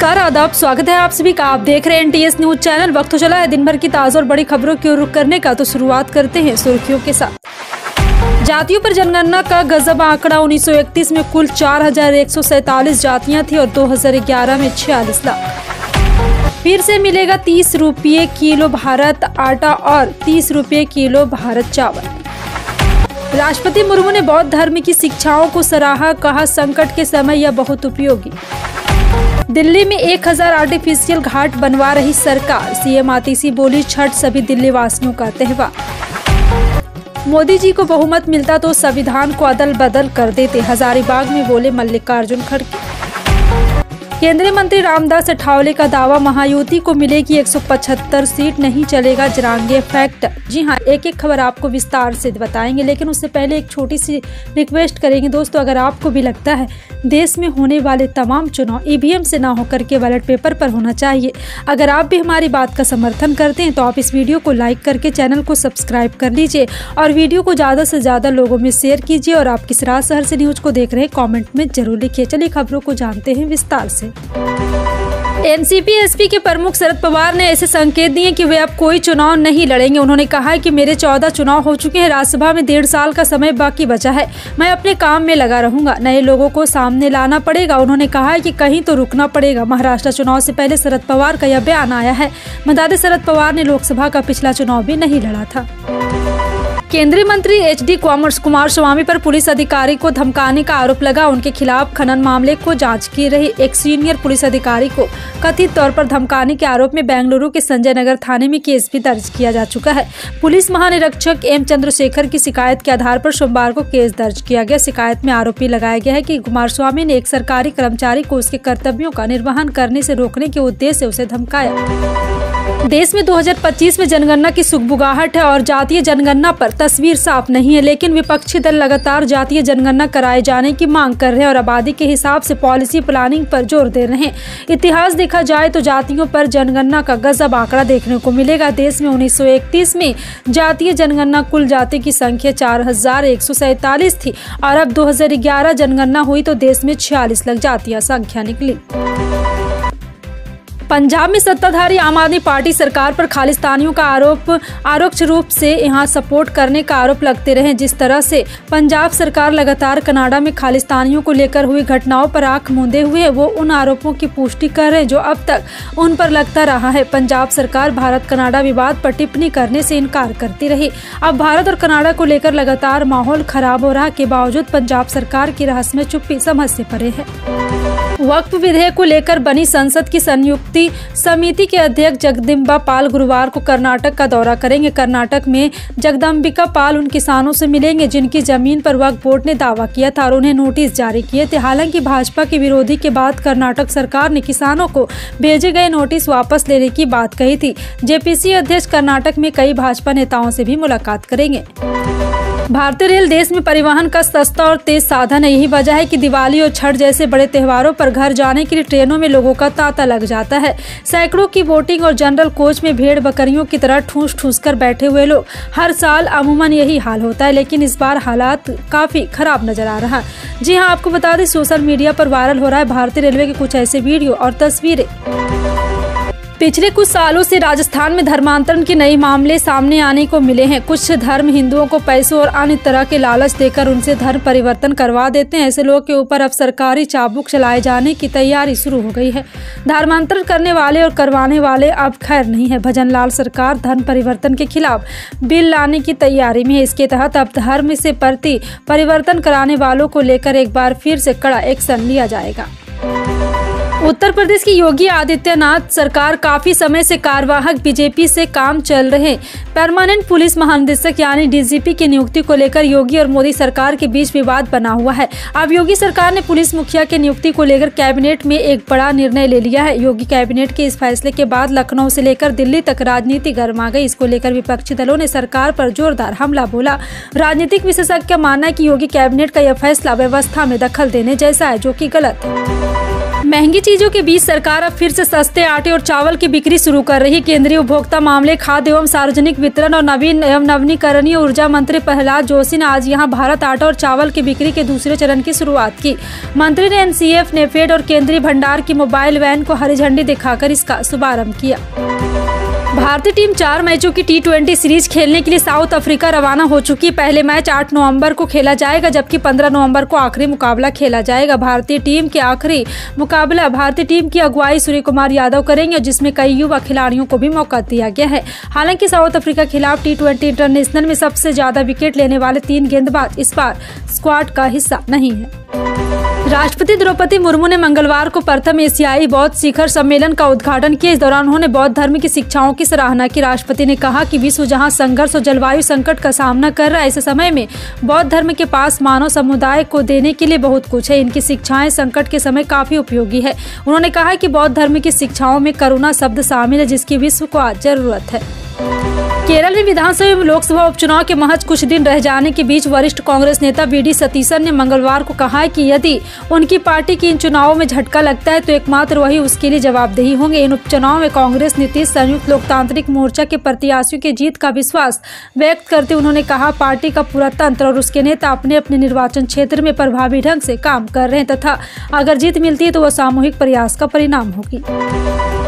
नमस्कार, आदाब, स्वागत है आप सभी का। आप देख रहे हैं NTS न्यूज चैनल। वक्त तो चला है दिन भर की ताज़ा और बड़ी खबरों की ओर रुख करने का, तो शुरुआत करते हैं सुर्खियों के साथ। जातियों पर जनगणना का गजब आंकड़ा। 1931 में कुल 4147 जातियां थी और 2011 में 46 लाख। फिर से मिलेगा 30 रुपये किलो भारत आटा और 30 रुपये किलो भारत चावल। राष्ट्रपति मुर्मू ने बौद्ध धर्म की शिक्षाओं को सराहा, कहा संकट के समय यह बहुत उपयोगी। दिल्ली में 1000 आर्टिफिशियल घाट बनवा रही सरकार। सीएम आतिशी बोली, छठ सभी दिल्ली वासियों का त्योहार। मोदी जी को बहुमत मिलता तो संविधान को अदल बदल कर देते, हजारीबाग में बोले मल्लिकार्जुन खड़गे। केंद्रीय मंत्री रामदास अठावले का दावा, महायुति को मिलेगी 175 सीट, नहीं चलेगा जरांगे फैक्टर। जी हाँ, एक एक खबर आपको विस्तार से बताएंगे, लेकिन उससे पहले एक छोटी सी रिक्वेस्ट करेंगे दोस्तों। अगर आपको भी लगता है देश में होने वाले तमाम चुनाव ईवीएम से ना होकर के बैलेट पेपर पर होना चाहिए, अगर आप भी हमारी बात का समर्थन करते हैं तो आप इस वीडियो को लाइक करके चैनल को सब्सक्राइब कर लीजिए और वीडियो को ज़्यादा से ज़्यादा लोगों में शेयर कीजिए। और आप किस राज शहर से न्यूज को देख रहे हैं कॉमेंट में जरूर लिखिए। चलिए खबरों को जानते हैं विस्तार से। एनसीपी एसपी के प्रमुख शरद पवार ने ऐसे संकेत दिए कि वे अब कोई चुनाव नहीं लड़ेंगे। उन्होंने कहा है कि मेरे 14 चुनाव हो चुके हैं, राज्यसभा में 1.5 साल का समय बाकी बचा है, मैं अपने काम में लगा रहूंगा, नए लोगों को सामने लाना पड़ेगा। उन्होंने कहा है कि कहीं तो रुकना पड़ेगा। महाराष्ट्र चुनाव से पहले शरद पवार का यह बयान आया है। बता दें, शरद पवार ने लोकसभा का पिछला चुनाव भी नहीं लड़ा था। केंद्रीय मंत्री HD कुमारस्वामी पर पुलिस अधिकारी को धमकाने का आरोप लगा। उनके खिलाफ खनन मामले को जांच की रही एक सीनियर पुलिस अधिकारी को कथित तौर पर धमकाने के आरोप में बेंगलुरु के संजय नगर थाने में केस भी दर्ज किया जा चुका है। पुलिस महानिरीक्षक M चंद्रशेखर की शिकायत के आधार पर सोमवार को केस दर्ज किया गया। शिकायत में आरोपी लगाया गया है कि कुमारस्वामी ने एक सरकारी कर्मचारी को उसके कर्तव्यों का निर्वहन करने से रोकने के उद्देश्य से उसे धमकाया। देश में 2025 में जनगणना की सुगबुगाहट है और जातीय जनगणना पर तस्वीर साफ नहीं है, लेकिन विपक्षी दल लगातार जातीय जनगणना कराए जाने की मांग कर रहे हैं और आबादी के हिसाब से पॉलिसी प्लानिंग पर जोर दे रहे हैं। इतिहास देखा जाए तो जातियों पर जनगणना का गजब आंकड़ा देखने को मिलेगा। देश में 1931 में जातीय जनगणना कुल जाति की संख्या 4147 थी और अब 2011 जनगणना हुई तो देश में 46 लाख जातीय संख्या निकली। पंजाब में सत्ताधारी आम आदमी पार्टी सरकार पर खालिस्तानियों का आरोक्ष रूप से यहां सपोर्ट करने का आरोप लगते रहे। जिस तरह से पंजाब सरकार लगातार कनाडा में खालिस्तानियों को लेकर हुई घटनाओं पर आंख मूंदे हुए है, वो उन आरोपों की पुष्टि कर रहे हैं जो अब तक उन पर लगता रहा है। पंजाब सरकार भारत कनाडा विवाद पर टिप्पणी करने से इनकार करती रही। अब भारत और कनाडा को लेकर लगातार माहौल खराब हो रहा के बावजूद पंजाब सरकार की रहस्यमय चुप्पी समझ से परे है। वक्फ विधेयक को लेकर बनी संसद की संयुक्ति समिति के अध्यक्ष जगदम्बिका पाल गुरुवार को कर्नाटक का दौरा करेंगे। कर्नाटक में जगदम्बिका पाल उन किसानों से मिलेंगे जिनकी जमीन पर वक्फ बोर्ड ने दावा किया था और उन्हें नोटिस जारी किए थे। हालांकि भाजपा के विरोधी के बाद कर्नाटक सरकार ने किसानों को भेजे गए नोटिस वापस लेने की बात कही थी। जेपीसी अध्यक्ष कर्नाटक में कई भाजपा नेताओं से भी मुलाकात करेंगे। भारतीय रेल देश में परिवहन का सस्ता और तेज साधन है। यही वजह है कि दिवाली और छठ जैसे बड़े त्योहारों पर घर जाने के लिए ट्रेनों में लोगों का तांता लग जाता है। सैकड़ों की वोटिंग और जनरल कोच में भेड़ बकरियों की तरह ठूस ठूस कर बैठे हुए लोग। हर साल अमूमन यही हाल होता है, लेकिन इस बार हालात काफी खराब नजर आ रहा है। जी हाँ, आपको बता दें, सोशल मीडिया पर वायरल हो रहा है भारतीय रेलवे के कुछ ऐसे वीडियो और तस्वीरें। पिछले कुछ सालों से राजस्थान में धर्मांतरण के नए मामले सामने आने को मिले हैं। कुछ धर्म हिंदुओं को पैसों और अन्य तरह के लालच देकर उनसे धर्म परिवर्तन करवा देते हैं। ऐसे लोगों के ऊपर अब सरकारी चाबुक चलाए जाने की तैयारी शुरू हो गई है। धर्मांतरण करने वाले और करवाने वाले अब खैर नहीं है। भजनलाल सरकार धर्म परिवर्तन के खिलाफ बिल लाने की तैयारी में है। इसके तहत अब धर्म से प्रति परिवर्तन कराने वालों को लेकर एक बार फिर से कड़ा एक्शन लिया जाएगा। उत्तर प्रदेश की योगी आदित्यनाथ सरकार काफी समय से कार्यवाहक बीजेपी से काम चल रहे परमानेंट पुलिस महानिदेशक यानी डीजीपी की नियुक्ति को लेकर योगी और मोदी सरकार के बीच विवाद बना हुआ है। अब योगी सरकार ने पुलिस मुखिया की नियुक्ति को लेकर कैबिनेट में एक बड़ा निर्णय ले लिया है। योगी कैबिनेट के इस फैसले के बाद लखनऊ से लेकर दिल्ली तक राजनीति गर्मा गई। इसको लेकर विपक्षी दलों ने सरकार पर जोरदार हमला बोला। राजनीतिक विशेषज्ञ का मानना है कि योगी कैबिनेट का यह फैसला व्यवस्था में दखल देने जैसा है, जो कि गलत है। महंगी चीजों के बीच सरकार अब फिर से सस्ते आटे और चावल की बिक्री शुरू कर रही। केंद्रीय उपभोक्ता मामले, खाद्य एवं सार्वजनिक वितरण और नवीन एवं नवीनीकरणीय ऊर्जा मंत्री प्रहलाद जोशी ने आज यहां भारत आटा और चावल की बिक्री के दूसरे चरण की शुरुआत की। मंत्री ने एनसीएफ, नेफेड और केंद्रीय भंडार की मोबाइल वैन को हरी झंडी दिखाकर इसका शुभारंभ किया। भारतीय टीम 4 मैचों की T20 सीरीज खेलने के लिए साउथ अफ्रीका रवाना हो चुकी। पहले मैच 8 नवंबर को खेला जाएगा, जबकि 15 नवंबर को आखिरी मुकाबला खेला जाएगा। भारतीय टीम के आखिरी मुकाबला भारतीय टीम की अगुवाई सूर्य कुमार यादव करेंगे, जिसमें कई युवा खिलाड़ियों को भी मौका दिया गया है। हालांकि साउथ अफ्रीका के खिलाफ T20 इंटरनेशनल में सबसे ज्यादा विकेट लेने वाले 3 गेंदबाज इस बार स्क्वाड का हिस्सा नहीं है। राष्ट्रपति द्रौपदी मुर्मू ने मंगलवार को प्रथम एशियाई बौद्ध शिखर सम्मेलन का उद्घाटन किया। इस दौरान उन्होंने बौद्ध धर्म की शिक्षाओं की सराहना की। राष्ट्रपति ने कहा कि विश्व जहां संघर्ष और जलवायु संकट का सामना कर रहा है, ऐसे समय में बौद्ध धर्म के पास मानव समुदाय को देने के लिए बहुत कुछ है। इनकी शिक्षाएं संकट के समय काफी उपयोगी है। उन्होंने कहा कि बौद्ध धर्म की शिक्षाओं में करुणा शब्द शामिल है, जिसकी विश्व को आज जरूरत है। केरल में विधानसभा एवं लोकसभा उपचुनाव के महज कुछ दिन रह जाने के बीच वरिष्ठ कांग्रेस नेता वी.डी. सतीशन ने मंगलवार को कहा है कि यदि उनकी पार्टी की इन चुनावों में झटका लगता है तो एकमात्र वही उसके लिए जवाबदेही होंगे। इन उपचुनाव में कांग्रेस, नीतीश संयुक्त लोकतांत्रिक मोर्चा के प्रत्याशियों की जीत का विश्वास व्यक्त करते उन्होंने कहा, पार्टी का पूरा तंत्र और उसके नेता अपने अपने निर्वाचन क्षेत्र में प्रभावी ढंग से काम कर रहे हैं तथा अगर जीत मिलती है तो वह सामूहिक प्रयास का परिणाम होगी।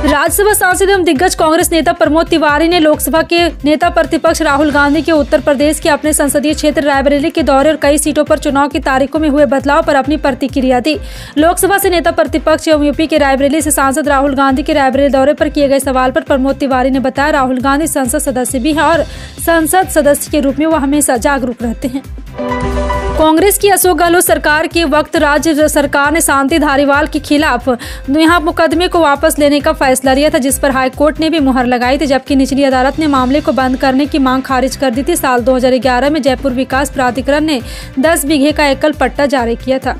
राज्यसभा सांसद एवं दिग्गज कांग्रेस नेता प्रमोद तिवारी ने लोकसभा के नेता प्रतिपक्ष राहुल गांधी के उत्तर प्रदेश के अपने संसदीय क्षेत्र रायबरेली के दौरे और कई सीटों पर चुनाव की तारीखों में हुए बदलाव पर अपनी प्रतिक्रिया दी। लोकसभा से नेता प्रतिपक्ष एवं यूपी के रायबरेली से सांसद राहुल गांधी के रायबरेली दौरे पर किए गए सवाल पर प्रमोद तिवारी ने बताया, राहुल गांधी संसद सदस्य भी हैं और संसद सदस्य के रूप में वो हमेशा जागरूक रहते हैं। कांग्रेस की अशोक गहलोत सरकार के वक्त राज्य सरकार ने शांति धारीवाल के खिलाफ यहां मुकदमे को वापस लेने का फैसला लिया था, जिस पर हाईकोर्ट ने भी मुहर लगाई थी, जबकि निचली अदालत ने मामले को बंद करने की मांग खारिज कर दी थी। साल 2011 में जयपुर विकास प्राधिकरण ने 10 बीघे का एकल पट्टा जारी किया था।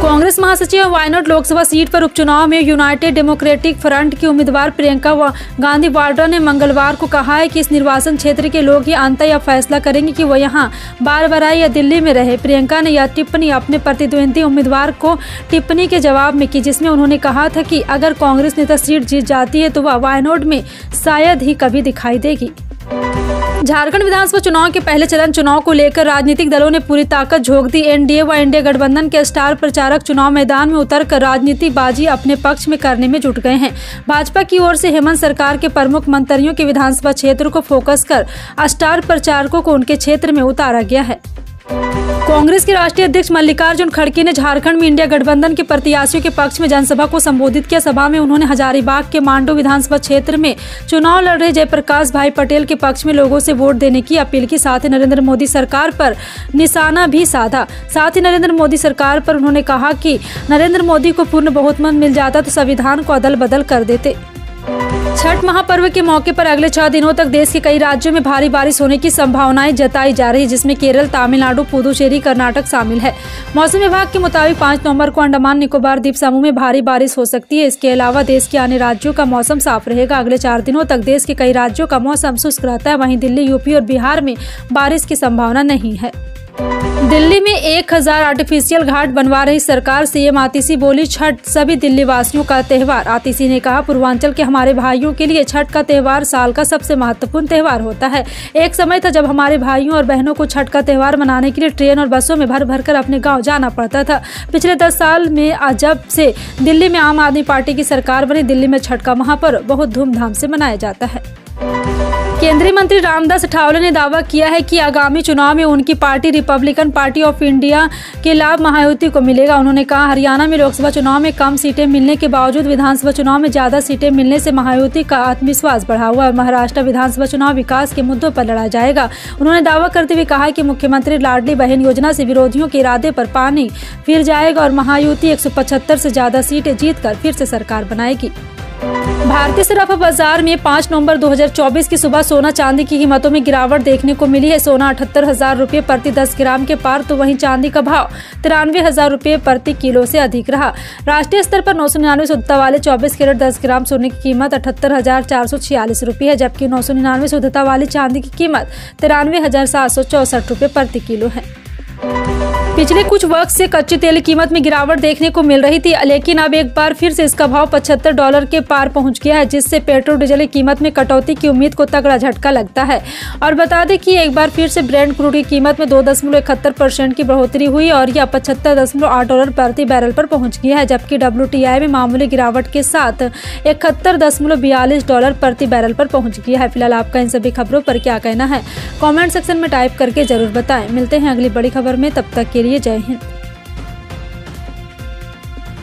कांग्रेस महासचिव वायनाड लोकसभा सीट पर उपचुनाव में यूनाइटेड डेमोक्रेटिक फ्रंट की उम्मीदवार प्रियंका गांधी वाड्रा ने मंगलवार को कहा है कि इस निर्वाचन क्षेत्र के लोग ही अंततः यह फैसला करेंगे कि वो यहां बारबराई या दिल्ली में रहे। प्रियंका ने यह टिप्पणी अपने प्रतिद्वंदी उम्मीदवार को टिप्पणी के जवाब में की, जिसमें उन्होंने कहा था कि अगर कांग्रेस नेता सीट जीत जाती है तो वह वायनाड में शायद ही कभी दिखाई देगी। झारखंड विधानसभा चुनाव के पहले चरण चुनाव को लेकर राजनीतिक दलों ने पूरी ताकत झोंक दी। एनडीए व एनडीए गठबंधन के स्टार प्रचारक चुनाव मैदान में उतरकर राजनीति बाजी अपने पक्ष में करने में जुट गए हैं। भाजपा की ओर से हेमंत सरकार के प्रमुख मंत्रियों के विधानसभा क्षेत्र को फोकस कर स्टार प्रचारकों को उनके क्षेत्र में उतारा गया है। कांग्रेस के राष्ट्रीय अध्यक्ष मल्लिकार्जुन खड़गे ने झारखंड में इंडिया गठबंधन के प्रत्याशियों के पक्ष में जनसभा को संबोधित किया। सभा में उन्होंने हजारीबाग के मांडू विधानसभा क्षेत्र में चुनाव लड़ रहे जयप्रकाश भाई पटेल के पक्ष में लोगों से वोट देने की अपील की। साथ ही नरेंद्र मोदी सरकार पर निशाना भी साधा। साथ ही नरेंद्र मोदी सरकार पर उन्होंने कहा कि नरेंद्र मोदी को पूर्ण बहुमत मिल जाता तो संविधान को अदल बदल कर देते। छठ महापर्व के मौके पर अगले 6 दिनों तक देश के कई राज्यों में भारी बारिश होने की संभावनाएं जताई जा रही है, जिसमें केरल, तमिलनाडु, पुदुचेरी, कर्नाटक शामिल है। मौसम विभाग के मुताबिक 5 नवंबर को अंडमान निकोबार द्वीप समूह में भारी बारिश हो सकती है। इसके अलावा देश के अन्य राज्यों का मौसम साफ रहेगा। अगले 4 दिनों तक देश के कई राज्यों का मौसम शुष्क रहता है। वहीं दिल्ली, यूपी और बिहार में बारिश की संभावना नहीं है। दिल्ली में 1000 आर्टिफिशियल घाट बनवा रही सरकार। सीएम आतिशी बोली, छठ सभी दिल्ली वासियों का त्योहार। आतिशी ने कहा, पूर्वांचल के हमारे भाइयों के लिए छठ का त्योहार साल का सबसे महत्वपूर्ण त्योहार होता है। एक समय था जब हमारे भाइयों और बहनों को छठ का त्योहार मनाने के लिए ट्रेन और बसों में भर भर कर अपने गाँव जाना पड़ता था। पिछले 10 साल में जब से दिल्ली में आम आदमी पार्टी की सरकार बनी, दिल्ली में छठ का महापर्व बहुत धूमधाम से मनाया जाता है। केंद्रीय मंत्री रामदास अठावले ने दावा किया है कि आगामी चुनाव में उनकी party Republican party of India के लाभ महायुति को मिलेगा। उन्होंने कहा, हरियाणा में लोकसभा चुनाव में कम सीटें मिलने के बावजूद विधानसभा चुनाव में ज्यादा सीटें मिलने से महायुति का आत्मविश्वास बढ़ा हुआ है। महाराष्ट्र विधानसभा चुनाव विकास के मुद्दों पर लड़ा जाएगा। उन्होंने दावा करते हुए कहा कि मुख्यमंत्री लाडली बहन योजना से विरोधियों के इरादे पर पानी फिर जाएगा और महायुति 175 से ज्यादा सीटें जीतकर फिर से सरकार बनाएगी। भारतीय सराफा बाजार में 5 नवंबर 2024 की सुबह सोना चांदी की कीमतों में गिरावट देखने को मिली है। सोना 78,000 रुपये प्रति 10 ग्राम के पार, तो वहीं चांदी का भाव 93,000 रुपये प्रति किलो से अधिक रहा। राष्ट्रीय स्तर पर 999 शुद्धता वाले 24 कैरेट 10 ग्राम सोने की कीमत 78,446 रुपये है, जबकि 999 शुद्धता वाली चांदी की कीमत 93,764 रुपये प्रति किलो है। पिछले कुछ वक्त से कच्चे तेल की कीमत में गिरावट देखने को मिल रही थी, लेकिन अब एक बार फिर से इसका भाव $75 के पार पहुंच गया है, जिससे पेट्रोल डीजल की कीमत में कटौती की उम्मीद को तगड़ा झटका लगता है। और बता दें कि एक बार फिर से ब्रेंट क्रूड की कीमत में 2.71% की बढ़ोतरी हुई और यह $75.8 प्रति बैरल पर पहुंच गया है, जबकि WTI में मामूली गिरावट के साथ $71.42 प्रति बैरल पर पहुंच गया है। फिलहाल आपका इन सभी खबरों पर क्या कहना है, कमेंट सेक्शन में टाइप करके जरूर बताएं। मिलते हैं अगली बड़ी खबर में, तब तक के लिए जय हिंद।